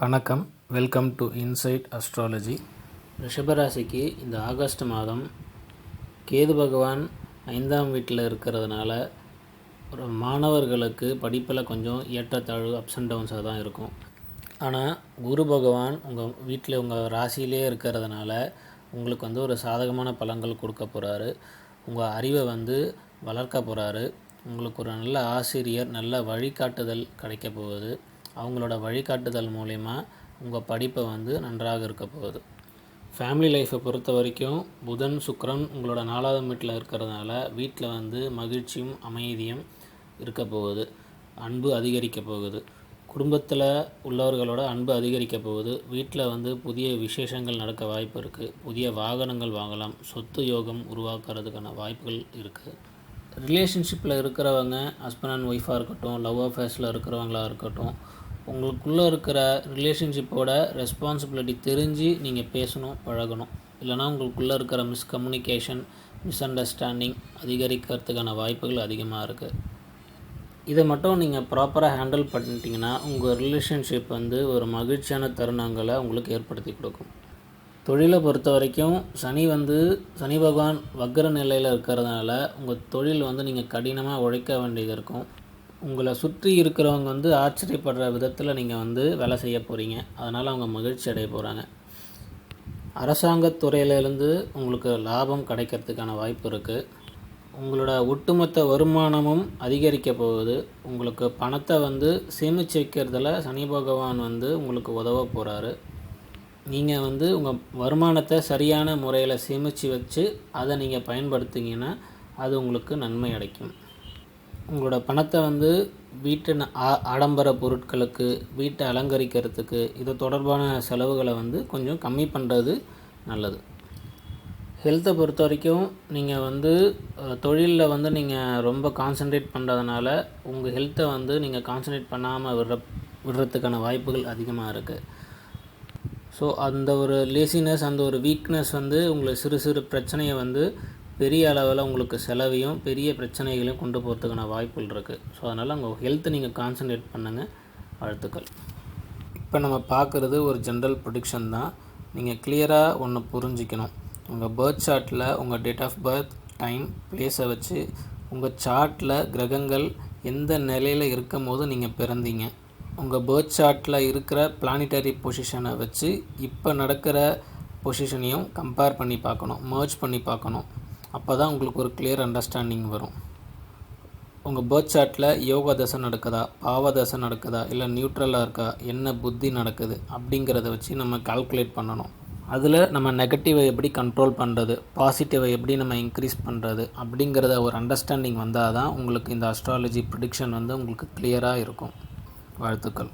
வணக்கம். Welcome to inside astrology. ரிஷபராசிக்கு இந்த ஆகஸ்ட் மாதம் கேது பகவான் 5ஆம் வீட்டில் இருக்கிறதுனால ஒரு மாணவர்களுக்கு படிப்பில் கொஞ்சம் ஏற்றத்தாழ்வு அப்ஸ் அண்ட் டவுன்ஸாக தான் இருக்கும். ஆனால் குரு பகவான் உங்கள் வீட்டில் உங்கள் ராசியிலே இருக்கிறதுனால உங்களுக்கு ஒரு சாதகமான பலன்கள் கொடுக்க போகிறாரு. உங்கள் அறிவை வளர்க்க போகிறாரு. உங்களுக்கு ஒரு நல்ல ஆசிரியர், நல்ல வழிகாட்டுதல் கிடைக்க போகுது. அவங்களோட வழிகாட்டுதல் மூலயமா உங்கள் படிப்பை நன்றாக இருக்க போகுது. ஃபேமிலி லைஃப்பை பொறுத்த வரைக்கும் புதன் சுக்கிரன் உங்களோட 4ஆம் வீட்டில் இருக்கிறதுனால வீட்டில் மகிழ்ச்சியும் அமைதியும் இருக்க போகுது. அன்பு அதிகரிக்க போகுது. குடும்பத்தில் உள்ளவர்களோட அன்பு அதிகரிக்க போகுது. வீட்டில் புதிய விசேஷங்கள் நடக்க வாய்ப்பு இருக்குது. புதிய வாகனங்கள் வாங்கலாம். சொத்து யோகம் உருவாக்குறதுக்கான வாய்ப்புகள் இருக்குது. ரிலேஷன்ஷிப்பில் இருக்கிறவங்க, ஹஸ்பண்ட் அண்ட் ஒய்ஃபாக இருக்கட்டும், லவ் அஃபேர்ஸில் இருக்கிறவங்களாக இருக்கட்டும், உங்களுக்குள்ளே இருக்கிற ரிலேஷன்ஷிப்போட ரெஸ்பான்சிபிலிட்டி தெரிஞ்சு நீங்கள் பேசணும், பழகணும். இல்லைனா உங்களுக்குள்ளே இருக்கிற மிஸ்கம்யூனிகேஷன், மிஸ் அண்டர்ஸ்டாண்டிங் அதிகரிக்கிறதுக்கான வாய்ப்புகள் அதிகமாக இருக்குது. இதை மட்டும் நீங்கள் ப்ராப்பராக ஹேண்டில் பண்ணிட்டீங்கன்னா உங்கள் ரிலேஷன்ஷிப் ஒரு மகிழ்ச்சியான தருணங்களை உங்களுக்கு ஏற்படுத்தி கொடுக்கும். தொழிலை பொறுத்த வரைக்கும் சனி பகவான் வக்ர நிலையில் இருக்கிறதுனால உங்கள் தொழில் நீங்கள் கடினமாக உழைக்க வேண்டியது இருக்கும். உங்களை சுற்றி இருக்கிறவங்க ஆச்சரியப்படுற விதத்தில் நீங்கள் வேலை செய்ய போகிறீங்க. அதனால் அவங்க மகிழ்ச்சி அடைய போகிறாங்க. அரசாங்கத்துறையிலேருந்து உங்களுக்கு லாபம் கிடைக்கிறதுக்கான வாய்ப்பு இருக்குது. உங்களோட ஒட்டுமொத்த வருமானமும் அதிகரிக்க போகுது. உங்களுக்கு பணத்தை சேமித்து வைக்கிறதுல சனி பகவான் உங்களுக்கு உதவ போகிறாரு. நீங்கள் உங்கள் வருமானத்தை சரியான முறையில் சேமித்து வச்சு அதை நீங்கள் பயன்படுத்திங்கன்னா அது உங்களுக்கு நன்மை அடைக்கும். உங்களோட பணத்தை வீட்டு ஆடம்பர பொருட்களுக்கு, வீட்டை அலங்கரிக்கிறதுக்கு, இது தொடர்பான செலவுகளை கொஞ்சம் கம்மி பண்ணுறது நல்லது. ஹெல்த்தை பொறுத்த வரைக்கும் நீங்கள் தொழிலில் நீங்கள் ரொம்ப கான்சன்ட்ரேட் பண்ணுறதுனால உங்கள் ஹெல்த்தை நீங்கள் கான்சன்ட்ரேட் பண்ணாமல் விடுறதுக்கான வாய்ப்புகள் அதிகமாக இருக்குது. ஸோ அந்த ஒரு லேசினஸ், அந்த ஒரு வீக்னஸ் உங்களுக்கு சிறு சிறு பிரச்சனையை பெரிய அளவில் உங்களுக்கு செலவையும் பெரிய பிரச்சனைகளையும் கொண்டு போகிறதுக்கான வாய்ப்புகள் இருக்குது. ஸோ அதனால் உங்கள் ஹெல்த்தை நீங்கள் கான்சன்ட்ரேட் பண்ணுங்கள். வாழ்த்துக்கள். இப்போ நம்ம பார்க்குறது ஒரு ஜென்ரல் ப்ரெடிக்ஷன் தான். நீங்கள் கிளியராக ஒன்று புரிஞ்சிக்கணும். உங்கள் பர்த் சார்ட்டில் உங்கள் டேட் ஆஃப் பர்த், டைம், பிளேஸை வச்சு உங்கள் சார்ட்டில் கிரகங்கள் எந்த நிலையில் இருக்கும் போது நீங்கள் பிறந்தீங்க, உங்கள் பர்த் சார்ட்டில் இருக்கிற பிளானிட்டரி பொசிஷனை வச்சு இப்போ நடக்கிற பொசிஷனையும் கம்பேர் பண்ணி பார்க்கணும், மர்ஜ் பண்ணி பார்க்கணும். அப்போ தான் உங்களுக்கு ஒரு கிளியர் அண்டர்ஸ்டாண்டிங் வரும். உங்கள் பர்த் சார்ட்டில் யோகா தசை நடக்குதா, பாவ தசை நடக்குதா, இல்லை நியூட்ரலாக இருக்கா, என்ன புத்தி நடக்குது அப்படிங்கிறத வச்சு நம்ம கால்குலேட் பண்ணணும். அதில் நம்ம நெகட்டிவை எப்படி கண்ட்ரோல் பண்ணுறது, பாசிட்டிவை எப்படி நம்ம இன்க்ரீஸ் பண்ணுறது அப்படிங்கிறத ஒரு அண்டர்ஸ்டாண்டிங் வந்தால் தான் உங்களுக்கு இந்த அஸ்ட்ராலஜி ப்ரெடிக்ஷன் உங்களுக்கு கிளியராக இருக்கும். வாழ்த்துக்கள்.